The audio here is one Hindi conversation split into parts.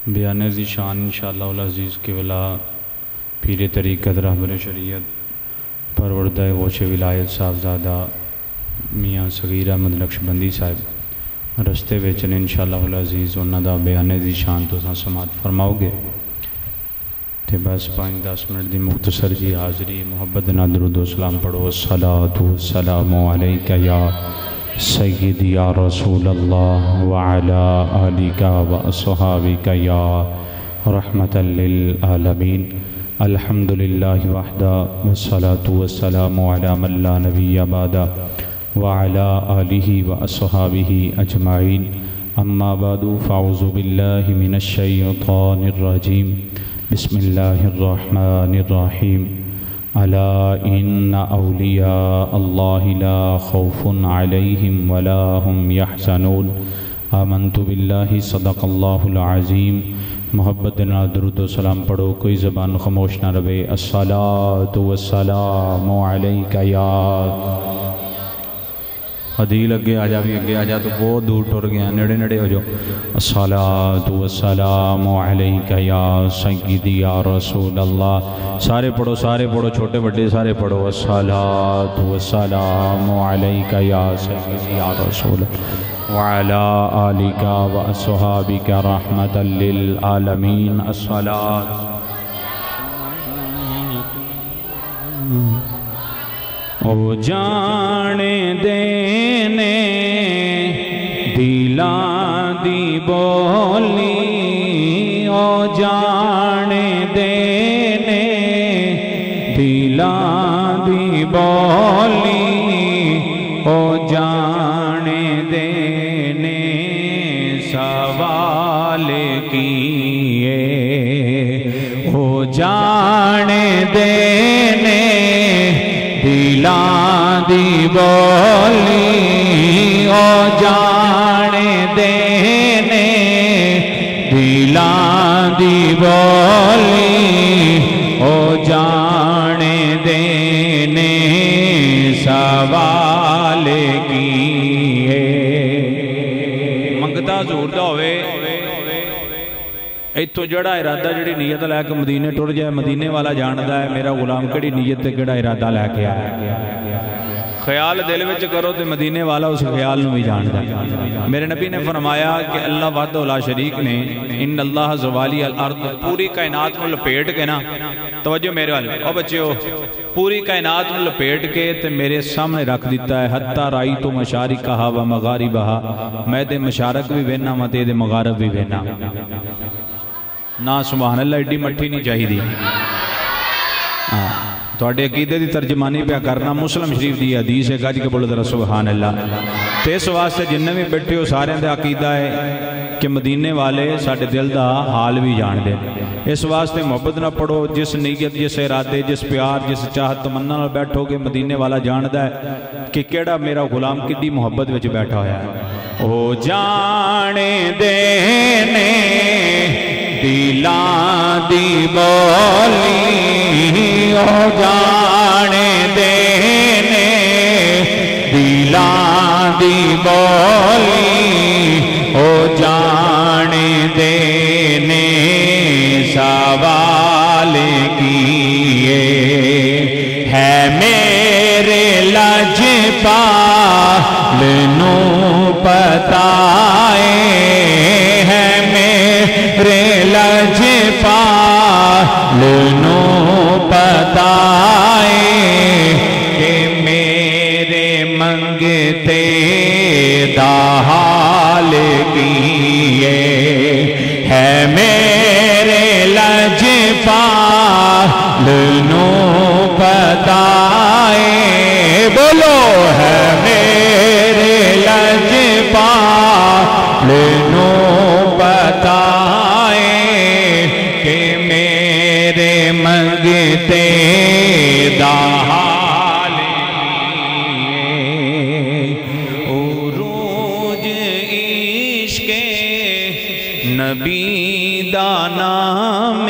बयान ज़ी शान इंशाअल्लाह अज़ीज़ के वला पीर तरीक़त रहबर शरीयत परवरदा गौश विलायत साहबजादा मियाँ सगीर अहमद नक्शबंदी साहब रस्ते विच ने इंशाअल्लाह अज़ीज़ उन्हां दा बयान ज़ी शान तुसां समात फरमाओगे। तो बस 5-10 मिनट की मुख्तसर जी हाज़री मुहब्बत नाल दुरूद व सलाम पढ़ो। अस्सलातु वस्सलामु अलैका या सय्यदी या रसूल अल्लाह व अला आलिका व अस्हाबिका या रहमतल लिल आलमीन। अल्हम्दुलिल्लाहि वहदा वस्सलातु वस्सलामु अला मन ला नबिय्य बअदा व अला आलिहि व अस्हाबिहि अजमाइन। अम्मा बअदु फ़अऊज़ु बिल्लाहि मिनश शैतानिर रजीम। बिस्मिल्लाहिर रहमानिर रहीम। अला इन्ना औलिया अल्लाहि ला खौफुन अलैहिम वला हुम यहज़नून। आमन्तु बिल्लाहि सदक़ल्लाहुल अज़ीम। मोहब्बत ना दुरूद व सलाम पढ़ो, कोई ज़बान खामोश ना रहे। अस्सलातु वस्सलामु अलैका या अदील अगे आ जा, भी अगे आ जा, तो बहुत दूर टुर गया, नेड़े नेड़े हो जाओ। अस्सलातु वस्सलामु अलैका या सय्यदी या रसूल अल्लाह। सारे पढ़ो, सारे पढ़ो, छोटे बड़े सारे पढ़ो। अस्सलातु वस्सलामु अलैका या सय्यदी या रसूल व अला आलिका व अस्हाबिका रहमतल लिल आलमीन। अस्सलात ओ जाने देने दिलां दी बोली, ओ जाने देने दिलां दी बोली, ओ जाने देने सवाल किए, ओ जाने देने दिलां दी बोली, ओ जाने देने दिलां दी बोली, ओ जाने देने सवाल किए। मंगता ज़रूर दा होवे, इत्थों जड़ा इरादा जी नीयत लैके मदीने टुर जाए, मदीने वाला जानता है मेरा गुलाम कि नीयत से कि इरादा लैके आया। ख्याल दिल में करो तो मदीने वाला उस ख्याल भी जानता है। मेरे नबी ने फरमाया कि अल्लाह वहदहु ला शरीक ने इन अल्लाह ज़वाली अल अर्द, पूरी कायनात को लपेट के ना, तवज्जो मेरे वाल ओ बच्चों, पूरी कायनात को लपेट के ते मेरे सामने रख दिता है। हत्ता राई तो मशारिकहा व मगारिबहा, मैं ते मशारक भी वेना वा ते मगारब भी वेना ना। सुभान अल्लाह, एडी मट्ठी नहीं चाहिए। हाँ, थोड़े अकीदे की तर्जमानी पे करना, मुस्लिम शरीफ की हदीस है, गज के बोलो जरा सुभान अल्लाह। तो इस वास्ते जिन्हें भी बैठे हो सारे का अकीदा है कि मदीने वाले साडे दिल का हाल भी जानते हैं। इस वास्ते मुहब्बत ना पढ़ो, जिस नीयत, जिस इरादे, जिस प्यार, जिस चाहत तमन्ना नाल बैठोगे, मदीने वाला जानता है कि केड़ा मेरा गुलाम किड्डी मुहब्बत विच बैठा होया है। ओ जाने देने दिलां दी बोली, ओ जाने देने दिलां दी बोली, ओ जाने देने सवाल किए। है मेरे लजपाल नू पताए, है मेरे लजपाल नू पताए कि मेरे मंगते दा हाल किए। है मेरे लजपाल नू पताए, बोलो है मेरे लजपाल नू पताए कि मेरे मंगते दा हाल किए। उरूज इश्क़े नबी दा नाम,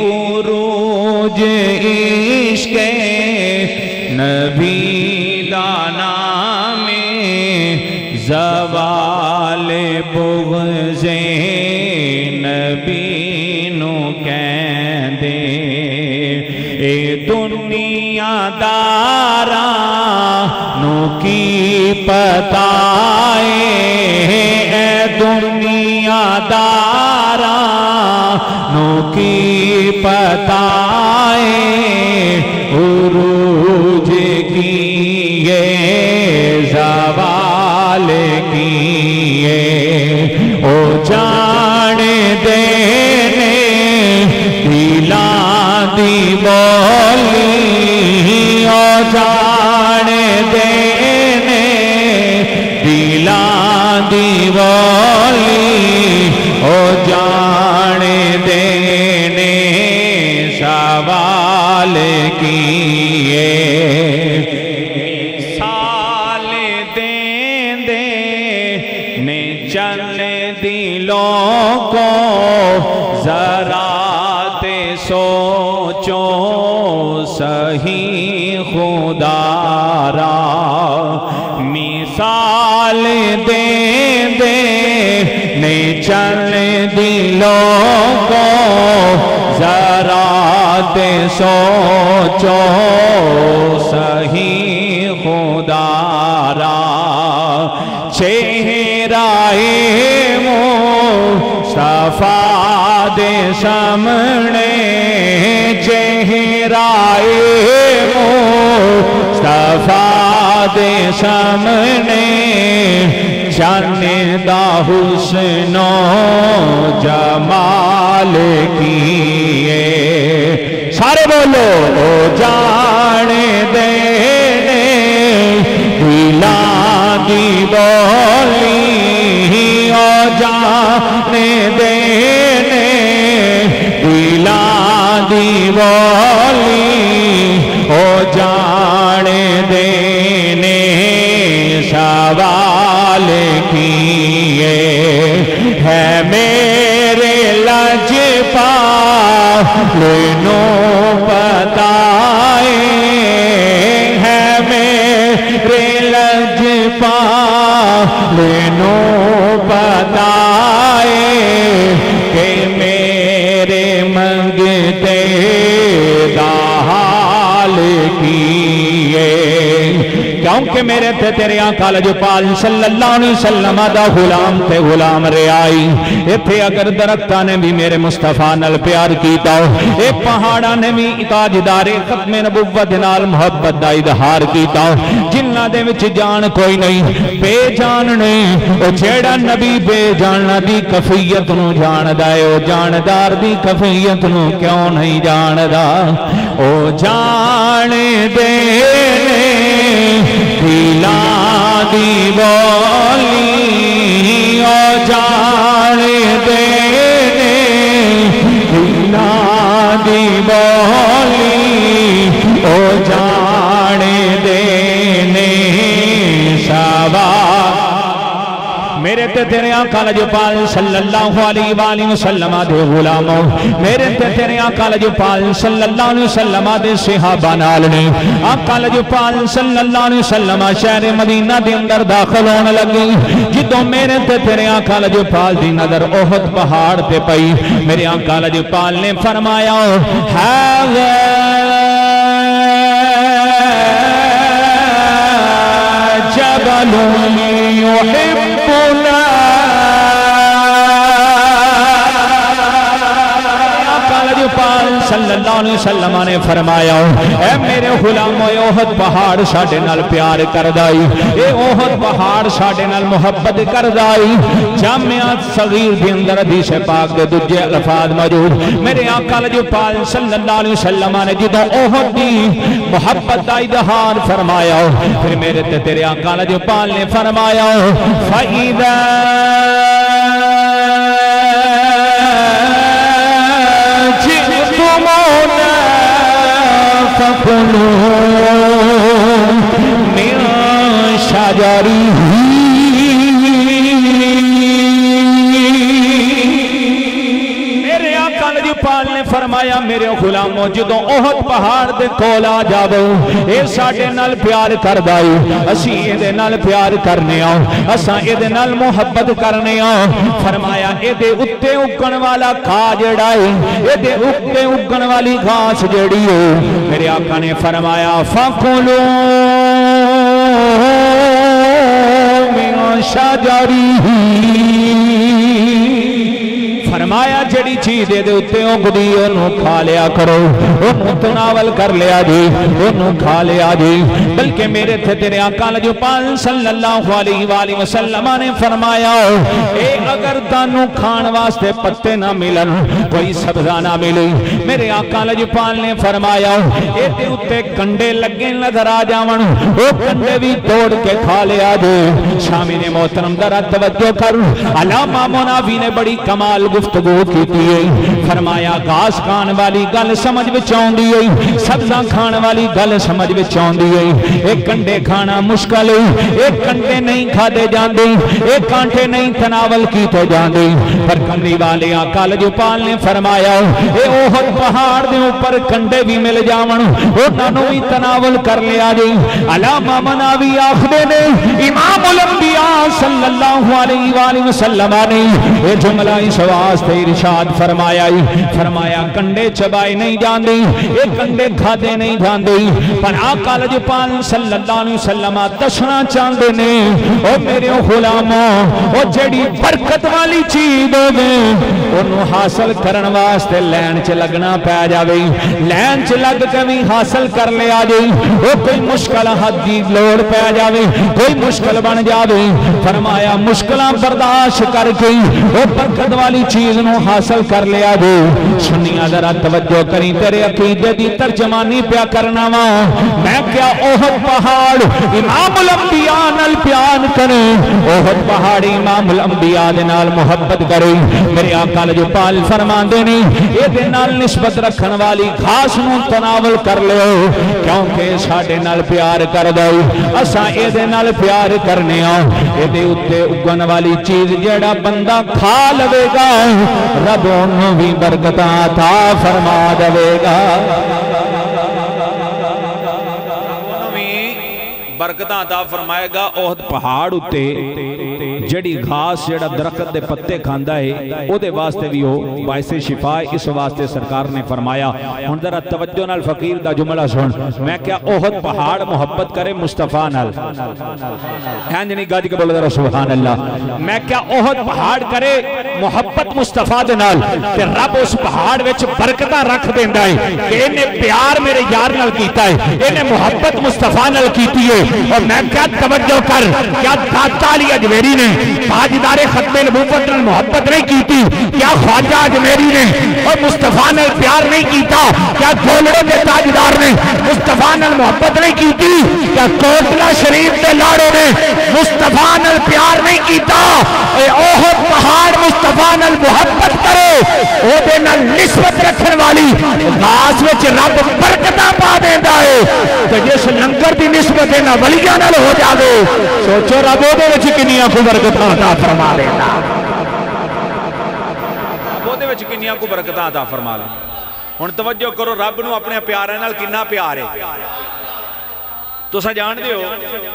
उरूज इश्क़े नबी दा नाम, ज़वाल बुग़्ज़े नबी नू कहंदे ए दुनियादारा नू की पता ए दुनियादारा नू की पता उरूज किए ज़वाल किए ओ जान देने दिला दी बोली ओ जान देने दिला दी बोली ओ जान देने सवाल किए साल देंदे ने चल दिलों को जरा ते सोचो सही खुदारा मिसाल देंदे ने चल दिलों को जरा ते सोचो सही खुदारा चेहराए मुस्तफा दे सामने चेहराए मुस्तफा दे सामने जाने दा हुस्नो जमाल किए सारे बोलो ओ जाने देने दिला दी बोली ओ जाने देने दिला दी बोली ओ जाने देने सवाल किए है मेरे लजपाल नो बताए है मेरे लजपाल नो बताए कि मेरे मंगते दा हाल किए क्योंकि मेरे ते तेरे आका लजपाल सल्लल्लाहु अलैहि वसल्लम दा गुलाम ते गुलाम रियाई इत्थे अगर दरख्तां ने भी मेरे मुस्तफा नाल प्यार कीता ए पहाड़ां ने भी ताजदारे खत्मे नबुव्वत नाल मुहब्बत दा इजहार कीता जिन्हां दे विच जान कोई नहीं बेजान नहीं ओ जेड़ा नबी बेजाना दी कफियत नू जानदा है ओ जानदार दी कफियत नू क्यों नहीं जानदा ओ जान दे दिला दी बोली ओ जान देने दिला दी बोली ओ जान देने सवा मेरे ते तेरे आका लजपाल सल्लल्लाहु अलैहि वसल्लम दे गुलामों मेरे ते तेरे आका लजपाल सल्लल्लाहु अलैहि वसल्लम दे सहाबा नाल ने आका लजपाल सल्लल्लाहु अलैहि वसल्लम शहर मदीना दे अंदर दाखिल होने लगे जिदों मेरे ते तेरे आका लजपाल दी नजर ओहद पहाड़ ते पई मेरे आका लजपाल ने फरमाया है जबलुन युहिब्बुना सल्लल्लाहु अलैहि वसल्लम ने फरमाया ऐ मेरे गुलामो ओहद पहाड़ साडे नाल प्यार करदा ई ए ओहद पहाड़ साडे नाल मोहब्बत करदा ई जामिया सगीर दे अंदर हदीस पाक दे दूजे अल्फाज मौजूद मेरे आका लजपाल सल्लल्लाहु अलैहि वसल्लम ने जदों ओहद दी मोहब्बत दा इजहार फरमाया फिर मेरे ते तेरे आका लजपाल ने फरमाया फईदा पाल ने फरमाया मेरे गुलामों जदों ओहद पहाड़ दे कोल आ जावो ए साडे नाल प्यार करदा है असीं इहदे नाल प्यार करने आ असां इहदे नाल मुहब्बत करने आ फरमाया इहदे उत्ते उगण वाला खा जेड़ा है इहदे उत्ते उगण वाली घास जेड़ी है मेरे आका ने फरमाया फकुलू मिन शजरी फरमाया जड़ी चीज दे उत्ते उगदी ओनू खा लिया करो ओनू तनावल कर लिया जी ओनू खा लिया जी बल्कि मेरे थे तेरे आका लजपाल सल्लल्लाहु अलैहि वसल्लम ने फरमाया ए अगर तानू खान वास्ते पत्ते ना मिलन कोई सब्जा ना मिले मेरे आका लजपाल ने फरमाया ए उत्ते कंडे लगे नजर आ जावन ओ कंडे भी तोड़ के खा लिया जी शामी ने मोहतरम दरा तवज्जो कर अलामा मुनावी ने बड़ी कमाल गुफ्तगू की फरमाया घास खान वाली गल समझ विच आउंदी है सब्जा खान वाली गल समझ विच आउंदी है एक कंडे खाना मुश्किल है एक कंडे नहीं खादे जांदे एक कांटे नहीं तनावल कीते जांदे पर कमली वाले आका लजपाल ने फरमाया ए ओहद पहाड़ दे ऊपर कंडे भी मिल जावन उन्हां नूं भी तनावल कर लिया जी अलामा मनावी आखदे ने इमामुल अंबिया सल्लल्लाहु अलैहि वसल्लम ने ये जुमला इस वास्ते इरशाद फरमाया कंडे चबाए नहीं जाते ये कंडे खादे नहीं जाते पर आका लजपाल सल्लल्लाहु अलैहि वसल्लम दसना चाहते ने ओ मेरे गुलामों ओ जेड़ी बरकत वाली चीज होवे ओनू हासिल करन वास्ते लैन च लगना पै जावे लैन च लग के भी हासिल कर लिया जी ओ कोई मुश्किल हद दी लोड़ पै जावे कोई मुश्किल बन जावे फरमाया मुश्किलां बर्दाश्त करके ओ बरकत वाली चीज नू हासिल कर लिया जी सुनिया जरा तवज्जो करी तेरे अकीदे दी तर्जमानी प्या करना वा मैं क्या ओहद पहाड़ इमामुल अंबिया नाल प्यार करे ओहद पहाड़ इमामुल अंबिया दे नाल मोहब्बत करे मेरे आका लजपाल फरमांदे ने इहदे नाल निस्बत रखन वाली घास नू तनावल कर लियो क्योंकि साडे नाल प्यार करदा है असां इहदे नाल प्यार करने आ इहदे उत्ते उगन वाली चीज जेड़ा बंदा खा लवेगा रब ओनू भी बरकत अता फरमा देगा बरकत अता फरमाएगा ओहद पहाड़ उत्ते जड़ी घास जेड़ा दरखत दे पत्ते खांदा है ओदे वास्ते भी हो बाइसे शिफा इस वास्ते सरकार ने फरमाया हुण जरा तवज्जो नाल फकीर दा जुमला सुन मैं क्या ओहद पहाड़ मोहब्बत करे मुस्तफा नाल इंज नहीं गज के बोल जरा सुभान अल्लाह मैं क्या ओहद पहाड़ करे मोहब्बत मुस्तफा दे नाल ते रब उस पहाड़ विच बरकतां रख देंदा है कि इन्हें प्यार मेरे यार नाल कीता है इन्हें मोहब्बत मुस्तफा नाल कीती है और मैं क्या तवज्जो कर क्या दाता अली अजमेरी ने ताजदारे खत्मे नबूवत नाल मोहब्बत नहीं की थी क्या ख्वाजा अजमेरी ने और मुस्तफा ने प्यार नहीं किया क्या गोलड़े के ताजदार ने मुस्तफा नाल मोहब्बत नहीं की थी क्या कोटला शरीफ के लाड़े ने मुस्तफा नाल प्यार नहीं किया ओहद पहाड़ मुस्तफा नाल मोहब्बत करे ओदे नाल निस्बत रखने वाली घास विच रब बरकतां पा देंदा है ते जिस लंगर दी निस्बत ना वलियां नाल हो जावे सोचो रब ओदे विच किन्नियां को बरकतां अता फरमा देंदा ओदे विच किन्नियां को बरकतां अता फरमा ले हुण तवज्जो करो रब नूं अपने प्यारे नाल किन्ना प्यार है तुसा जानदे हो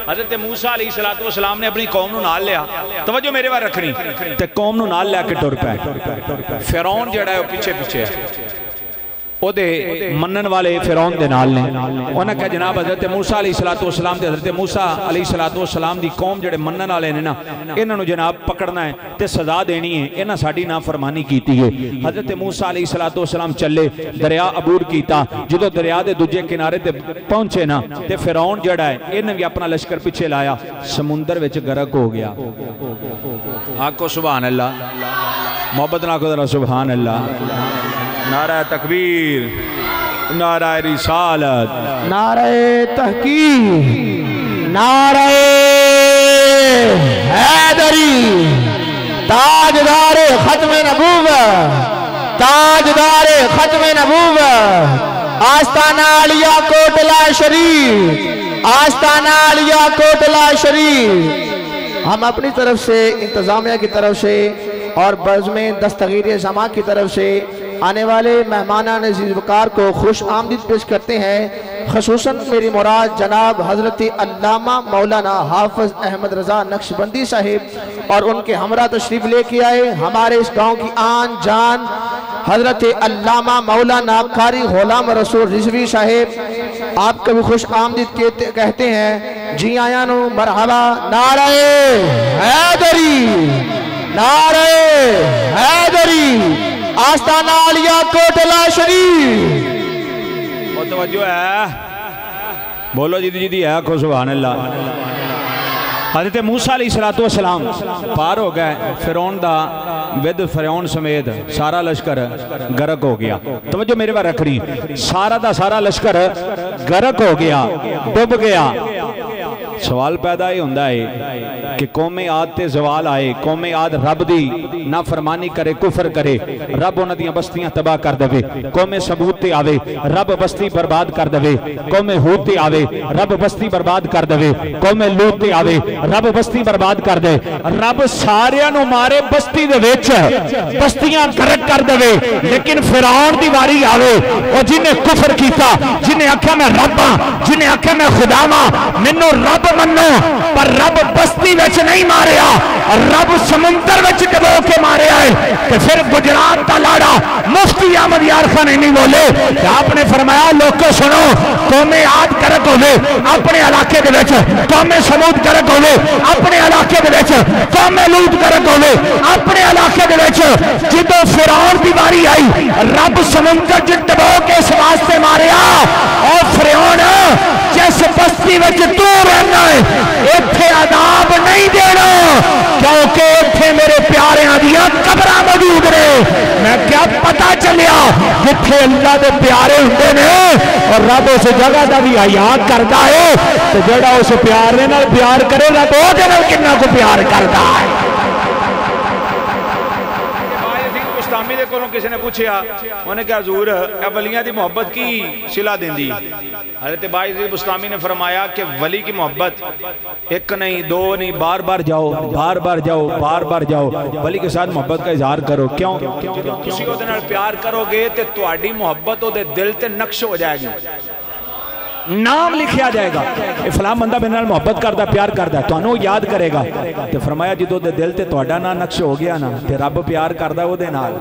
हज़रत मूसा अलैहिस्सलातु वस्सलाम ने अपनी कौम नूं नाल लिया तवज्जो मेरे वाल रखनी ते कौम नूं नाल लैके टुर पए फिरौन जेड़ा है पिछे पिछे है ओदे मनन वाले फिरौन दे नाल ने उन्हें कहा जनाब हज़रत मूसा अलैहिस्सलातु वस्सलाम ते हज़रत मूसा अलैहिस्सलातु वस्सलाम दी कौम जेड़े मनन वाले ने ना इन्हां नूं जनाब पकड़ना है ते सजा देनी है इन्हां साडी नाफरमानी कीती है हज़रत मूसा अलैहिस्सलातु वस्सलाम चले दरिया अबूर कीता जदों दरिया दे दूजे किनारे ते पहुंचे ना ते फिरौन जेड़ा है इन्हें भी अपना लश्कर पिछे लाया समुंदर विच गरक हो गया आखो सुभान अल्लाह मोहब्बत ना को जरा सुभान अल्लाह नारा तकबीर नारा रिसालत नारे तहकीक नारे हैदरी ताजदारे खत्मे नबूवत ताजदारे खत्मे नबूवत आस्ताना आलिया कोटला शरीफ आस्ताना आलिया कोटला शरीफ हम अपनी तरफ से इंतजामिया की तरफ से और बज़्म दस्तगीर जमा की तरफ से आने वाले मेहमानान अज़ीज़ वकार को खुश आमदीद पेश करते हैं। ख़ुसूसन मेरी मुराद जनाब हज़रत अल्लामा मौलाना हाफ़िज़ अहमद रज़ा नक्शबंदी साहिब और उनके हमरा तशरीफ़ लेके आए। हमारे इस गाँव की आन जान हज़रत अल्लामा मौलाना कारी ग़ुलाम रसूल रिज़वी साहिब, आपको भी खुश आमदीद कहते हैं। जी आया नो मरहबा। नारे हैदरी, नारे हैदरी, आस्ताना आलिया कोटला शरीफ। बहुत तवज्जो है, बोलो जी जी है को सुभान अल्लाह। हज़रत मूसा अलैहिस्सलातु वस्सलाम पार हो गए, फिरौन दा विद फिरौन समेत सारा लश्कर गरक हो गया। तवज्जो मेरे बार रखनी, सारा दा सारा लश्कर गरक हो गया, डूब गया। सवाल पैदा ही होता है कि कौमे आद ते जवाल आए, कौमे आद रब दी ना फरमानी करे, कुफर करे, रब उन्हां दी बस्तियां तबाह कर देवे। कौमे सबूत ते आवे, रब बस्ती बर्बाद कर देवे। कौमे हूद ते आवे, रब बस्ती बर्बाद कर देवे। कौमे लूत ते आवे, रब बस्ती बर्बाद कर दे। रब सारियां नू मारे बस्ती दे विच, बस्तियां गरक कर देवे। लेकिन फिरौन दी वारी आवे, और जिन्हें कुफर कीता, जिन्हें आख्या मैं रब हां, जिन्हें आख्या मैं खुदा हां, मैनू रब मनो, पर रब बस्ती विच नहीं मारिया, रब समुंदर विच डबो के मारिया है। ते फिर गुजरात का लाड़ा मुफ्ती अहमद यार खान नहीं बोले, आपने फरमाया लोगों सुनो, कौमे आद गरक होवे अपने इलाके दे विच, कौमे समूद गरक होवे अपने इलाके दे विच, कौमे लूत गरक होवे अपने इलाके दे विच। जिदों फिरौन दी वारी आई, रब समुंदर च डबो के इस वास्ते मारिया, और फिरौन जिस बस्ती विच तू रहना है इत्थे अदाब नहीं देना, क्योंकि इत्थे मेरे प्यारियां दियां कब्रां मौजूद ने। मैं क्या पता चलिया जिथे अल्लाह दे प्यारे हुंदे ने और रब उस जगह का भी हया करता है, तो जेड़ा उस प्यारे नाल प्यार करेगा तो ओहदे नाल किन्ना को प्यार करता है। किसी ने पूछा, उन्हें क्या हजूर वलियां की मोहब्बत की सिला देंदी। हज़रत बाइज़ बुस्तामी ने फरमाया कि वली की मोहब्बत एक नहीं, दो नहीं, बार बार जाओ, बार बार जाओ, बार बार जाओ, वली के साथ मोहब्बत का इजहार करो। क्यों? तुसी उहदे नाल प्यार करोगे तो तुहाडी मोहब्बत उहदे दिल ते नक्श हो जाएगी, नाम लिखिया जाएगा, फलां बंदा मेरे नाल मोहब्बत करता, प्यार करता, तुहानू याद करेगा। तो फरमाया जो दे दिल ते तुहाडा ना नक्श हो गया ना, ते रब प्यार करता ओहदे नाल,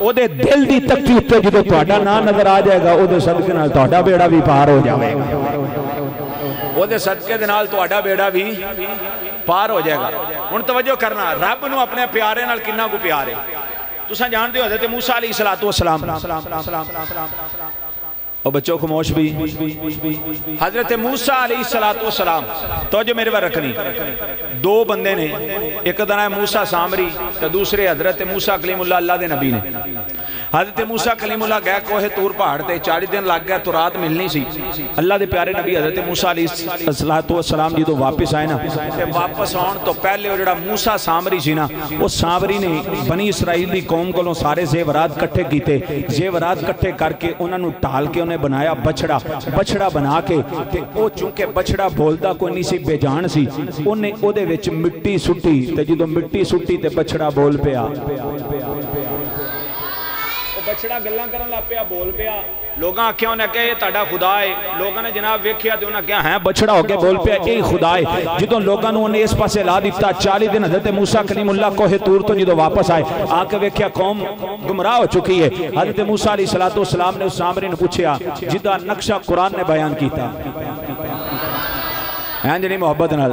ओहदे दिल दी तख्ती उत्ते जो तुहाडा ना नजर आ जाएगा, ओहदे सदके नाल तुहाडा बेड़ा भी पार हो जाएगा, ओहदे सदके दे नाल तुहाडा बेड़ा भी पार हो जाएगा। हुण तवज्जो करना, रब नू अपने प्यारे नाल किन्ना को प्यार है। तुसां जानदे हो हज़रत मूसा अलैहिस्सलातु वस्सलाम, और बच्चों खामोश भी, हजरत मूसा अलैहिस्सलातु वस्सलाम, तो जो मेरे बार रखनी, दो बंदे ने, एक दा नाम मूसा सामरी तो दूसरे हजरत मूसा कलीमुल्लाह अल्लाह दे नबी ने। हजरत मूसा कलीमुल्लाह गए कोहे तूर पहाड़ ते, 40 दिन लग गए तो रात मिलनी सी। अल्लाह दे प्यारे नबी हजरत मूसा अलैहिस्सलातु वस्सलाम जो वापस आए ना, ते वापस आने तो पहले वो जो मूसा सामरी सी ना, वो सामरी ने बनी इसराइल की कौम को सारे जेवरात कट्ठे किए, जेवरात कट्ठे करके उन्होंने ढाल के बनाया बछड़ा, बछड़ा बना के ते ओ चूंकि बछड़ा बोलदा कोई नहीं सी, बेजान सी, उन्हें ओदे विच मिट्टी सुट्टी, ते जदों मिट्टी सुट्टी ते बछड़ा बोल पिया, बछड़ा गल्लां करन लग पिया, बोल पिया। लोगां आख्या उन्हें कहा ये तुहाडा खुदा है। लोगों ने जनाब वेख्या ते उन्हें कहा है बछड़ा हो के बोल पिया, यही खुदा है। जदों लोगों ने उन्हें इस पासे ला दिता, 40 दिन हज़रत मूसा कलीमुल्लाह कोहे तूर तो जदों वापस आए, आके वेख्या कौम गुमराह हो चुकी है। हज़रत मूसा अलैहिस्सलातु वस्सलाम ने उस सामरी ने पूछा जिदा नक्शा कुरान ने बयान किया, जी मोहब्बत नाल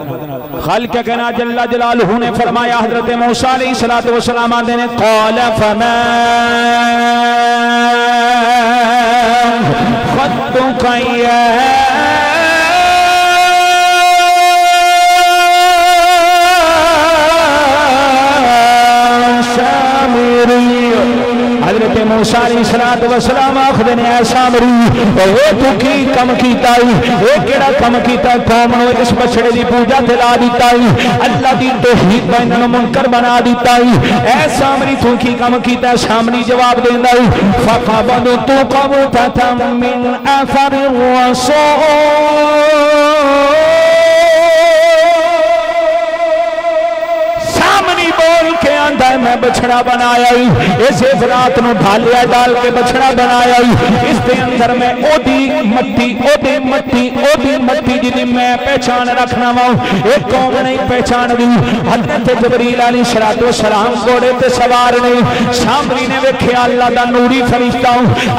खालिक कहना जल्ला जलालहू ने फरमाया, हज़रत मूसा अलैहिस्सलातु वस्सलाम आंदे ने क़ाल फमा खत्तुका या हज़रत मूसा अलैहिस्सलातु वस्सलाम आखदे ने ऐ सामरी, ओ तू की कम कीता, ए केड़ा कम कीता, कौम नूं इस बछड़े दी पूजा ते ला दिता, अल्लाह दी तौहीद दा इन्हां नूं मुनकर बना दिता, ऐ सामरी तू की कम कीता। सामरी जवाब देंदा फक़बद तू क़बतम मिन अफर रसूल, सामरी बोल के कहता है मैं बछड़ा बनाया इसे रात को ढालिया डाल के बछड़ा बनाया इसके अंदर मैं ओदी मट्टी जिदी मैं पहचान रखना वा एक कौम नहीं पहचान दी। हज़रत जबरील अलैहिस्सलाम घोड़े ते सवार ने सामरी ने वेख्या अल्लाह दा नूरी फरिश्ता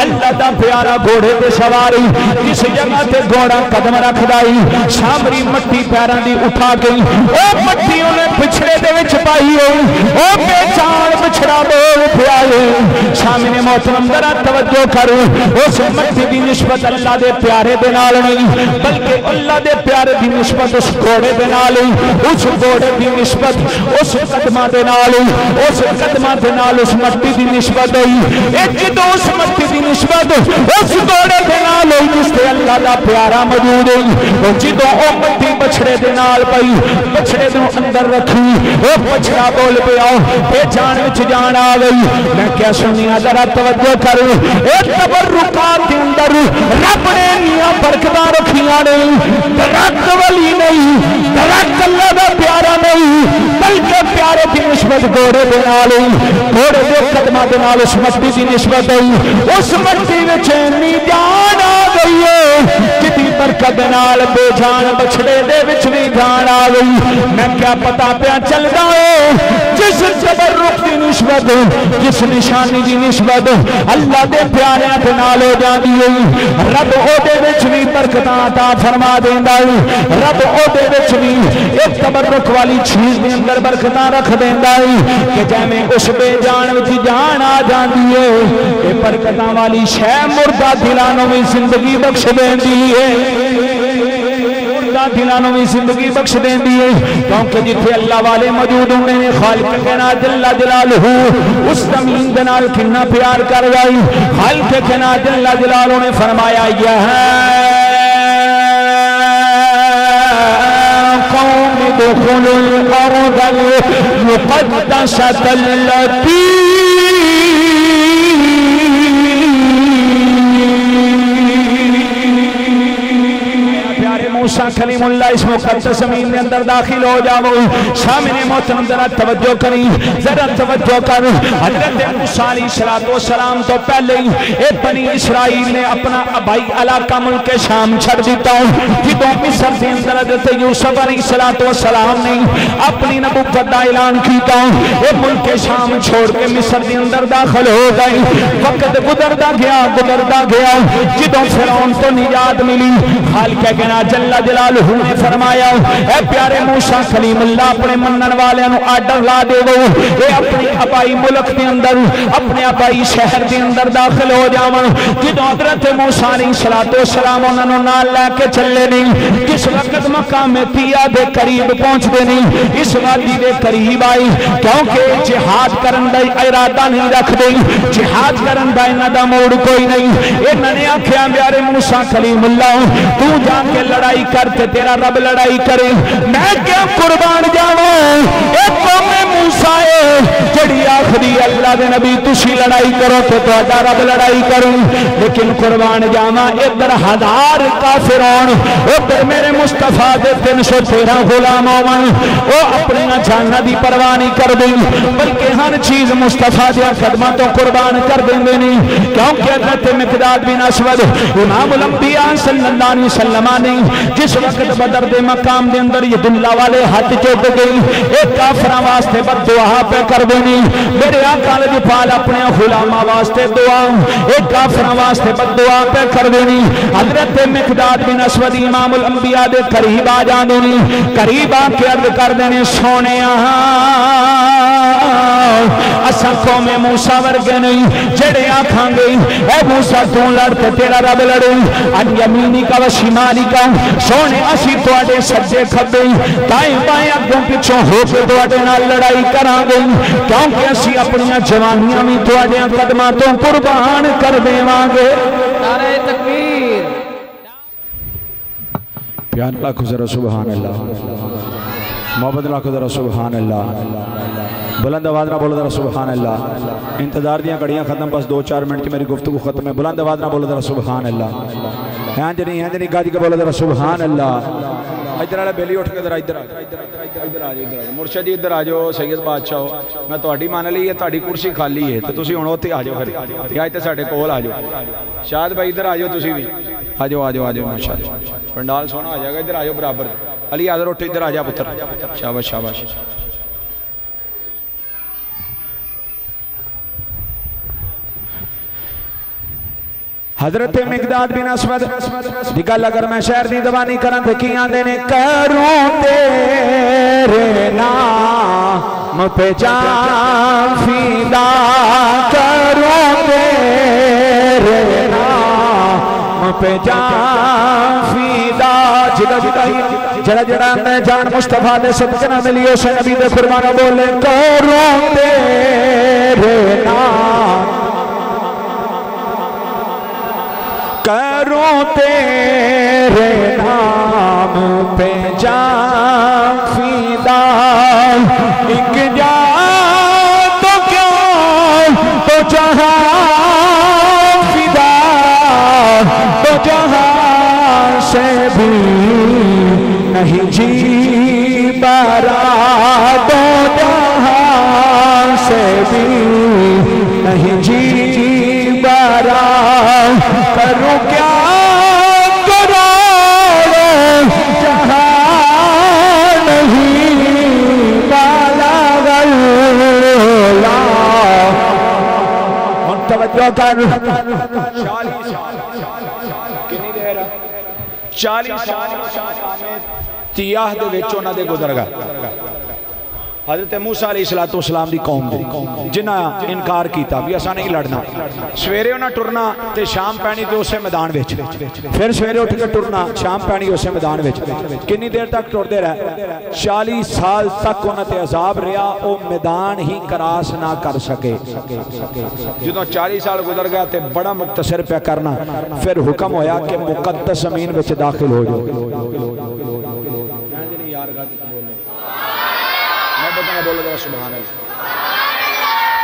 अल्लाह दा प्यारा घोड़े ते सवार जिस जगह ते घोड़ा कदम रखदा सामरी मट्टी पैरों की उठा गई ओ मट्टी उन्हें पिछड़े दे विच पाई ओ पहचान पिछड़ा बोल पिया शामी ने मोहतरम जरा तवज्जो कर उस मट्टी की निस्बत अल्लाह दे प्यारे दे नाल नहीं बल्कि अल्लाह दे प्यारे की निस्बत उस घोड़े दे नाल उस घोड़े की निस्बत उस कदमां दे नाल उस कदमां दे नाल उस मट्टी की निस्बत हुई जदों उस मट्टी की निस्बत उस घोड़े दे नाल हुई जिसते अल्लाह दा प्यारा मौजूद है जदों ओ मट्टी बछड़े दे नाल पई बछड़े नूं अंदर रखी ओ बछड़ा बोल पिया ए जान विच जान आ गई। मैं क्या सुनिया जरा तवज्जो कर ए तबरुकात दे अंदर रब ने निया बरकतां रखियां ने दरख्त वली नहीं दरख्त अल्लाह दा प्यारा नहीं बल्कि प्यारे की निस्बत घोड़े दे नाल घोड़े दे कदमां दे नाल उस मट्टी की निस्बत हुई उस मट्टी विच इन्नी जान आ गई है जिदी बरकत नाल बेजान बछड़े दे विच भी जान आ गई। मैं क्या पता पिया चलदा है जिस तबरुक की निस्बत जिस निशानी की निस्बत अल्लाह दे प्यारिਆਂ दे नाल हो जाती है रब ओदे विच भी बरकतां अता फरमा देंदा है रब ओदे विच भी एक तबरुक वाली चीज दे अंदर बरकतां रख देंदा है कि जिवें उस बेजान विच जान आ जाती है ये बरकतां वाली शै मुर्दा दिलां नूं भी जिंदगी बख्श देंदी है दिलों में जिंदगी बख्श देंदी है क्योंकि जिथे अल्लाह वाले मौजूद होंगे ने खालिक कायनात जल्ला जलालहू उस जमीन दे नाल कितना प्यार कर गई खालिक कायनात जल्ला जलालहू ने फरमाया यह कौम दुखुलुल अर्दल मुक़द्दसतल लती मूसा कलीमुल्लाह इस मुक़द्दस ज़मीन के अंदर दाखिल हो जाओ। सामने मोहतरम जरा तवज्जो करी जरा तवज्जो कर हज़रत मूसा अलैहिस्सलाम तो पहले ही बनी इस्राइल ने अपना आबाई इलाका मुल्क शाम छड़ दिता जदों मिस्र के अंदर हज़रत यूसुफ अलैहिस्सलाम ने अपनी नबुव्वत का ऐलान किया ये मुल्क शाम छोड़ के मिस्र के अंदर दाखिल हो गए। वक्त गुजरता गया जदों फिरौन तो निजात मिली खालिक कायनात जल्ला जलालहू ने फरमाया ए प्यारे मूसा कलीमुल्लाह अपने मनन वाले आर्डर ला देवो ये अपनी आबाई मुल्क के अंदर अपने आबाई शहर के अंदर दाखिल हो जावन जदों हज़रत मूसा अलैहिस्सलाम उन्होंने नाल लेके चले नहीं किस वक्त मकाम तिया के करीब पहुंचते नहीं इस वादी के करीब आई क्योंकि जिहाद करन दा इरादा नहीं रखते जिहाद करन दा इन्हां दा मूड कोई नहीं इन्होंने आख्या प्यारे मूसा कलीमुल्लाह तू जाके लड़ाई करते तेरा रब लड़ाई करे मैं क्या कुर्बान जावां एक कौम मूसा है जड़ी आखरी अल्लाह दे नबी तुसी लड़ाई करो तो तुहाडा रब लड़ाई करे लेकिन कुर्बान जावां इधर 1000 काफिरान उधर मेरे मुस्तफा दे 313 गुलाम होवन वो अपनी जाना की परवाह नहीं करदे बल्कि हर चीज मुस्तफा दे कदमां तो कुर्बान कर देंदे नहीं क्योंकि हज़रत मिक़दाद बिन असवद इमामुल अंबिया सल्लल्लाहु अलैहि वसल्लम ने जिस वक्त बदर दे मकाम दे अंदर यदुल्ला वाले हाथ चुक गई एक काफिरां वास्ते बददुआ पे कर देनी मेरे आका लजपाल अपने गुलामां वास्ते दुआ एक काफिरां वास्ते बददुआ पे कर देनी। हज़रत मिक़दाद बिन असवद इमामुल अंबिया दे करीब आ जांदे ने करीब आके अर्ज कर देने सोनिया असा कौमे मूसा वर्गे नहीं जेड़े आखांगे ए मूसा तू लड़ ते तेरा रब लड़े अन यमीनी का व शिमाली का सोने असी तुहाडे सज्जे खब्बे दाएं बाएं अगों पिछों हो के तुहाडे नाल लड़ाई करांगे क्योंकि असी अपनी जवानियां भी तुहाडे कदमां तो कुर्बान कर देवांगे। नारे तकबीर प्यार लाखो जरा सुभान अल्लाह मोहब्बत लाखो जरा सुभान अल्लाह बुलंद आवाज ना बोलो जरा सुभान अल्लाह। इंतजार दियां घड़ियां खत्म बस 2-4 मिनट की मेरी गुफ्तगू खत्म है। बुलंद आवाज ना बोलो जरा सुभान अल्लाह। हाँ जी नहीं गज के बोलो जरा सुभान अल्लाह। इधर वाले बेली उठ के जरा इधर आ जाओ, इधर आ जाओ मुर्शद जी, इधर आ जाओ। सैयद बादशाह मैं तुहाडी मान ली है, तुहाडी कुर्सी खाली है तो तुसीं हुण उत्थे आ जाओ, फिर या इत्थे साडे कोल आ जाओ। शाद भाई इधर आ जाओ, तुसीं भी आ जाओ, आ जाओ, आ जाओ। माशाअल्लाह पंडाल सोहना आ जाएगा। इधर आ जाओ बराबर। अली आदर उठ, इधर आ जा पुत्र। शाबाश शाबाश। हजरत मिकदाद बिन असवद दी गल अगर मैं शहर दी दवानी करा तो की आंदे ने, करूं तेरे नाम पे जान फीदा, करूं तेरे नाम पे जान फीदा। जड़ा जड़ा मैं जान मुस्तफा दे सदके ना मिली उस नबी दे कुर्बाना बोले, करूं तेरे नाम, करूं तेरे नाम पे जान फीदा। एक जा तो क्या तो जहां फिदा, तो जहां से भी नहीं जी बरा, तो जहां से भी नहीं जी बरा। करूं क्या करो जहां नहीं वाला गल्ला। तवज्जो कर। 40 साल तियाह दे विच उन्हां दे गुजर गए। हजरत मूसा अलैहिस्सलाम दी कौम दे जिन्हां इनकार किया भी असां नहीं लड़ना। सवेरे उन्हां टुरना ते शाम पैनी ते उस मैदान विच, फिर सवेरे उठ के टुरना, शाम पैनी उस मैदान विच। कितनी देर तक टुरदे रहे? 40 साल तक उन्हां ते अजाब रहा, वो मैदान ही क्रॉस ना कर सके। जो 40 साल गुजर गया तो बड़ा मुख्तसर पे करना, फिर हुक्म होया कि मुकद्दस ज़मीन विच दाखिल हो जाओ।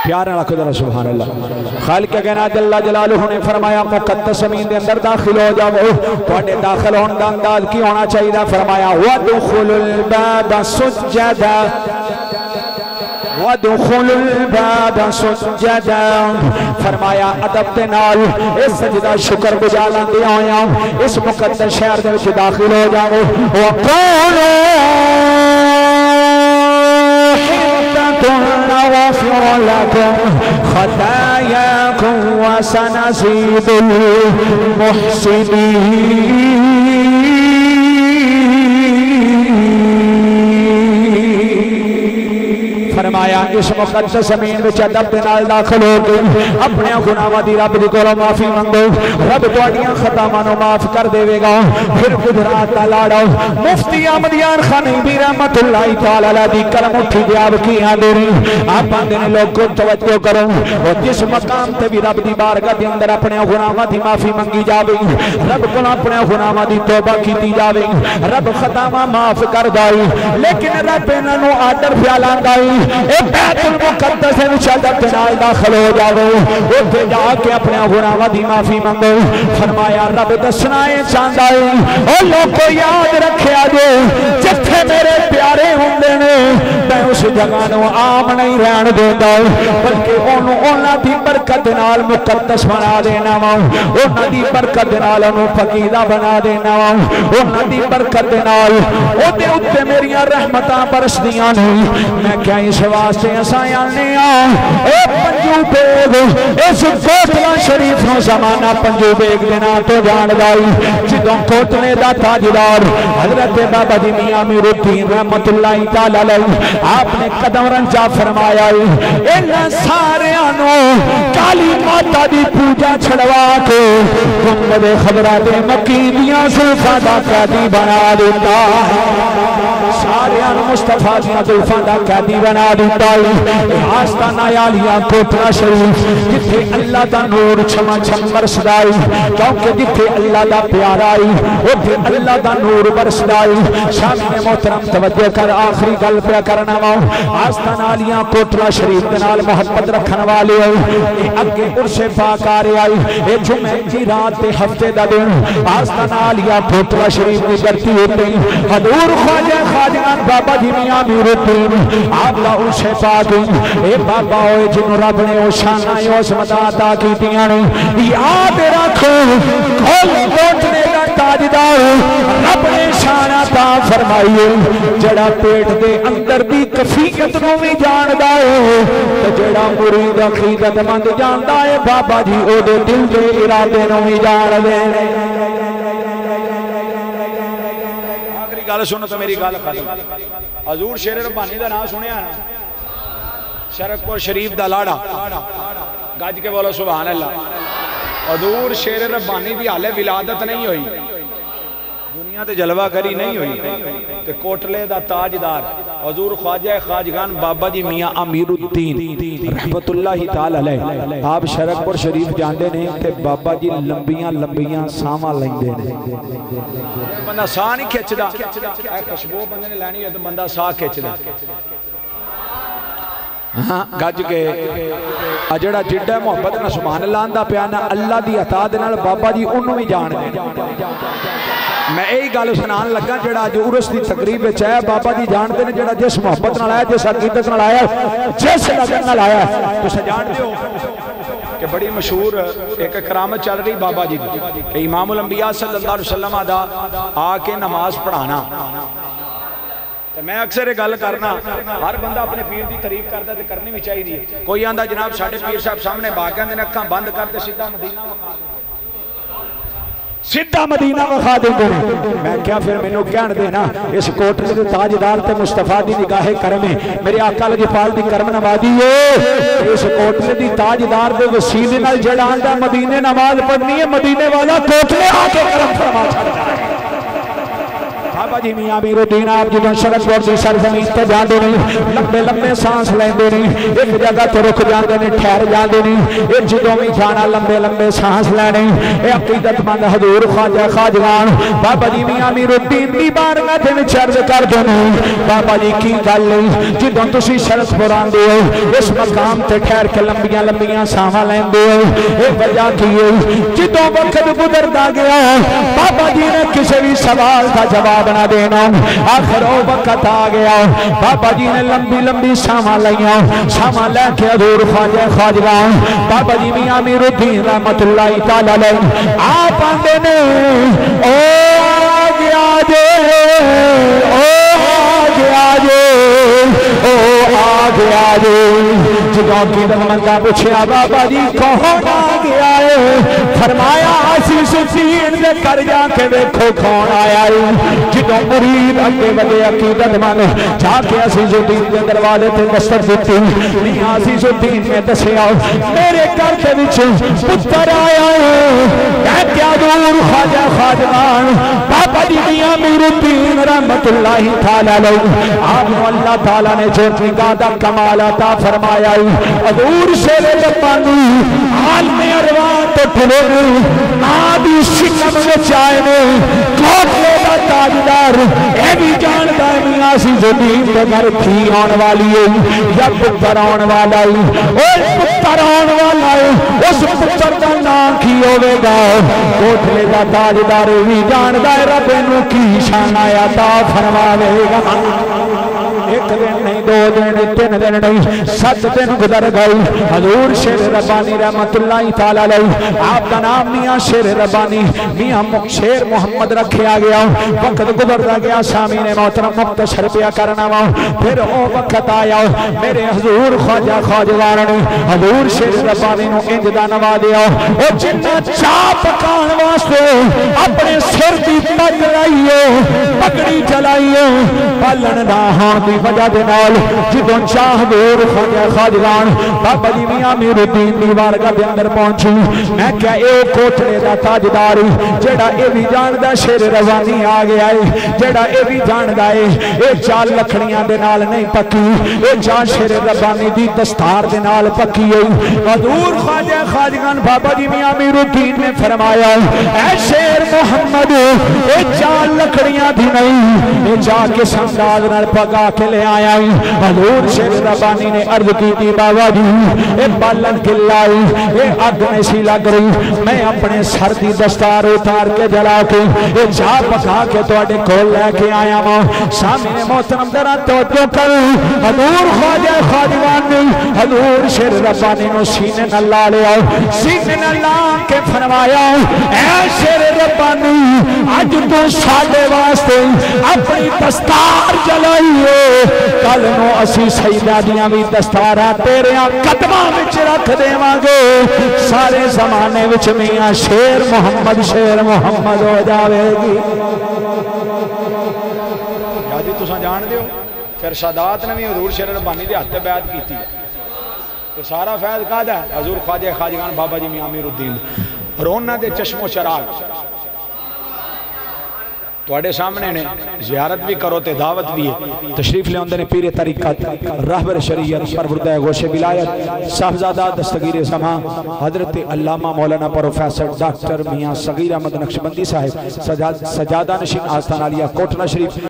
प्यार ना रखो जरा सुभान अल्लाह। खालिक कहना जल्ला जलालुहु ने फरमाया मुकद्दस ज़मीन के अंदर दाखिल हो जाओ। तुहाडे दाखिल होने का अंदाज की होना चाहिए? फरमाया वदखुलुल बाब सुज्जदा, वदखुलुल बाब सुज्जदा। फरमाया अदब दे नाल इस सजदा शुक्र गुजार दे आया इस मुकद्दस शहर दे विच दाखिल हो जाओ। वक़ूलू नग़फ़िर लकुम ख़तायाकुम व सनज़ीदुल मुहसिनीन। फरमाया इस मुकद्दस ज़मीन में अदब दे नाल दाखिल हो के अपने गुनाहां दी रब दी कोलों माफी मंगो, रब तुहाडियां खतावां नूं माफ कर देवेगा। फिर गुजरात दा लाड़ा मुफ्ती अहमद यार खान भी रहमतुल्लाह तआला अलैह दी कलम उठी दे आप की आंदे ने, आप आंदे ने लोगों तवज्जो करो। और जिस मकाम ते भी रब दी बारगाह दे अंदर अपने गुनाहां दी माफी मंगी जावे, रब कोलों अपने गुनाहां दी तौबा कीती जावे, रब खतावां माफ कर दाई। लेकिन रब इन्हां नूं आर्डर फैलांदा है बैतुल मुकद्दस में नाल दाखिल हो जाओ, उत्थे जाके अपने गुनाहां दी माफी मंगो। फरमाया रब दसना चाहता है ओ लोगों याद रखिया जो जिथे मेरे प्यारे हुंदे ने मैं उस जगह नूं आम नहीं रहन देंदा, बल्कि ओनूं उन्हां दी बरकत नाल मुकद्दस बना देना वा, उन्हां दी बरकत नाल ओनूं फकीदा बना देना वा, उन्हां दी बरकत नाल ओदे उत्ते मेरियां रहमतां बरसदियां ने। मैं क्या इस वास्ते असां आने पंजू बेग इस कोटला शरीफ नो जमाना पंजू बेग के नाम तो जानदा जदों कोटले दा ताजदार हजरत बाबा जी मियां मीरुद्दीन रहमतुल्लाह तआला अलैह आपने कदम रंजा फरमाया इन्हां सारियां नूं काली माता दी पूजा छड़वा के गुंबद खबरा दे मक्की दियां सुल्फा दा कैदी बना दिता। सारियां मुस्तफा दियां जुल्फां दा कैदी बना दिता है। आस्ताना आलिया कोटला शरीफ जिथे अल्लाह दा नूर छमा छम बरसदा है, क्योंकि जिथे अल्लाह दा प्यारा है उथे अल्लाह दा नूर बरसदा है। शामिल मोहतरम तवज्जो कर, आखिरी गल पे करना वा। आस्ताना आलिया कोटला शरीफ दे नाल मोहब्बत रखन वाले है अगे उर्से पाक आ रहा है। ये जुमे की रात ते हफ्ते दा दिन आस्ताना आलिया कोटला शरीफ की धरती होते हजूर ख्वाजा खाजगान बाबा जी मियां मीरुद्दीन आपका उर्से पाक ए बाबा ओए जिन्हों रब ने ओ शाना उस मदाता कीतियां ने याद रखो खोल कोटले दा ताजदार रब ने शाना ता फरमाई जड़ा पेट दे अंदर दी कफीयत नूं भी जानदा है ते जड़ा मुरीद अकीदतमंद जानदा है बाबा जी ओदे दिल दे इरादे नूं भी जानदे ने। आखिरी गल सुनो तो मेरी गल खत्म। हजूर शेर रब्बानी दा नाम सुनिया ना, शरकपुर शरीफ दा लाड़ा, गज के बोलो सुभान अल्लाह। हजूर शेर रब्बानी दी हाले विलादत नहीं हुई, दुनिया ते जलवा करी नहीं हुई ते कोटले दा ताजदार हजूर ख्वाजा खाजगान बाबा जी मियां अमीरुद्दीन रहमतुल्लाहि ताला अलैह आप शरकपुर शरीफ जांदे ने ते बाबा जी लंबियां लंबियां सावां लैंदे ने। बंदा साह नहीं खिंचदा, खुशबू बंदे ने लैनी है तो बंदा साह खिंचदा। हाँ गज के जड़ा जिड्डा मुहब्बत ना सुभान अल्लाह आंदा पिया ना अल्लाह दी अता दे नाल बाबा जी उन्होंने भी जान दे। मैं यही गल सुनान लगा जड़ा अज उरस की तकरीब आया बाबा जी जानते हैं जड़ा जिस मुहब्बत नाल आया, जिस अकीदत नाल आया, जिस लगन नाल आया। तुसीं जानते हो कि बड़ी मशहूर एक करामत चल रही बाबा जी की इमामुल अंबिया सल्लल्लाहु अलैहि वसल्लम दा आके नमाज पढ़ाना। तो मैं अक्सर ये गल करना हर बंदा अपने पीर की तारीफ करता तो करनी भी चाहिए। कोई आंदा जनाब साडे पीर साहब सामने बाग आंदे ने अखां बंद करते सीधा मदीना सीधा मदीना विखा देंगे। मैं क्या फिर मैनू कहण देना इस कोटले के ताजदार ते मुस्तफा दी निगाहे करम है मेरे आका लजपाल दी करम नवाजी है। इस कोटले दी ताजदार दे वसीले नाल जड़ा आंदा मदीने नमाज पढ़नी है मदीने वाला कोटले आके करम फरमा छड़दा है। बाबा जी मियां मीरुद्दीन आप जो शरकपुर की सरजमीन ते जाते नहीं लंबे लंबे सांस लेंदे नहीं एक जगह तो रुक जाते नहीं ठहर जाते नहीं ये जो भी जाना लंबे लंबे सांस लेने ये अकीदतमंद हजूर ख्वाजा खाजगान बाबा जी मियां मीरुद्दीन दी बारगाह ते विच अर्ज करदे ने बाबा जी की गल जदों तुसीं शरकपुर आंदे हो इस मकाम ते ठहर के लंबियां लंबियां सांवां लैंदे हो ये वजह की है जदों वक्त गुजरदा गया बाबा जी ने किसी भी सवाल का जवाब ना देना आखिर वो वक्त आ गया बाबा जी ने लंबी लंबी सावां लईयां सावां लैके हजूर ख्वाजा खाजगान बाबा जी मियां मीरुद्दीन रहमतुल्लाहि ताला अलैह आप आंदे ने ओ आ गया जे ओ आ गया जे ओ आ गया जे जदों की मंदा पूछया बाबा जी कौन आ गया है फरमाया आशीषुद्दीन दे घर जाके देखो कौन आया है। जदों मुरीद अगे वधे अकीदतमंद जाके आशीषुद्दीन के दरवाजे ते दस्तक दी आशीषुद्दीन ने दसिया मेरे घर के विच पुत्र आया है क्या दूर ख्वाजा खाजगान बाबा जी मियां मीरुद्दीन रहमतुल्लाहि ताला अलैह आप अल्लाह ताला ने जो निगाह दा कमाल अता फरमाया हजूर शेर रब्बानी आलमे अरवा तो ठले आदि शिकम विच आए ने कोटले दा ताजदार ए भी जानदा है मियां आशीषुद्दीन दे घर थी आने वाली है या पुत्र आने वाला है ओ पुत्र आने वाला है उस पुत्र दा नाम की होवेगा कोटले दा ताजदार भी जानदा है रब नूं की शान आया ता फरमावेगा। एक दिन नहीं दो दिन तीन दिन नहीं 7 दिन गुजर गए हजूर शेर रब्बानी रहमतुल्लाहि ताला अलैह आपका नाम मियां शेर रब्बानी मियां शेर मोहम्मद रखा गया। वक्त गुजरता गया सामी ने मोहतरम मुख्तसर पिया करना वा फिर वो वक्त आया मेरे हजूर ख्वाजा खाजगान ने हजूर शेर रब्बानी नूं इंज दा नवाजिया ओ जिन्ना चाह पकाण वास्ते अपने सिर दी पग लाइयो पगड़ी चलाइयो पालन ना होण दी दी वजह दे नाल जिदों चाह दूर ख्वाजा खादिगान बाबा जी मियां मीरुद्दीन दी बारगाह दे अंदर पहुंची मैं क्या ए कोठड़े दा ताजदार जेड़ा ए भी जानदा शेर रवानी आ गया है जेड़ा ए भी जानदा है ए चाल लखड़ियां दे नाल नहीं पक्की ए चाल शेर रवानी दी दस्तार दे नाल पक्की है हजूर ख्वाजा खादिगान बाबा जी मियां मीरुद्दीन ने फरमाया ऐ शेर मोहम्मद ए चाल लकड़ियां दी नहीं ए जाके संदाज नाल पगा के ले आया हजूर शेर रब्बानी ने अर्ज की बाबा जी ए बालन किलाई ए अग नहीं सी लग रही मैं अपने सर दी दस्तार उतार के जला के ए चाह पका के तुहाडे कोल लेके आया वां सामने मोहतरम दरा तवज्जो कर हजूर ख्वाजा खादिगान ने हजूर शेर रब्बानी नु सीने नाल ला लिया सीने नाल ला के फरमाया ऐ शेर रब्बानी आज तो साडे वास्ते अपनी दस्तार जलाइए कल नो असी सईदा दियां भी दस्तारां तेरे कदमां विच रख देवांगे सारे जमाने विच मियां शेर मोहम्मद हो जावेगी यादी तुसां जान दियो फिर सादात ने भी हजूर शेर रब्बानी दे हत्थ बैत कीती तो सारा फैज़ कादा हजूर ख्वाजा खादिगान बाबा जी मियां मीरुद्दीन और उन्हां दे चश्मो चराग तुहाडे सामने ने ज़ियारत भी करो ते दावत भी है तशरीफ ले आंदे ने पीरे तरीक़त रहबर शरीयत परवरदा गोशे विलायत साहबजादा दस्तगीर समा हजरत अल्लामा मौलाना प्रोफेसर डॉक्टर मियां सगीर अहमद नक्शबंदी साहिब सजादा नशीन आस्थान आलिया कोटला शरीफ।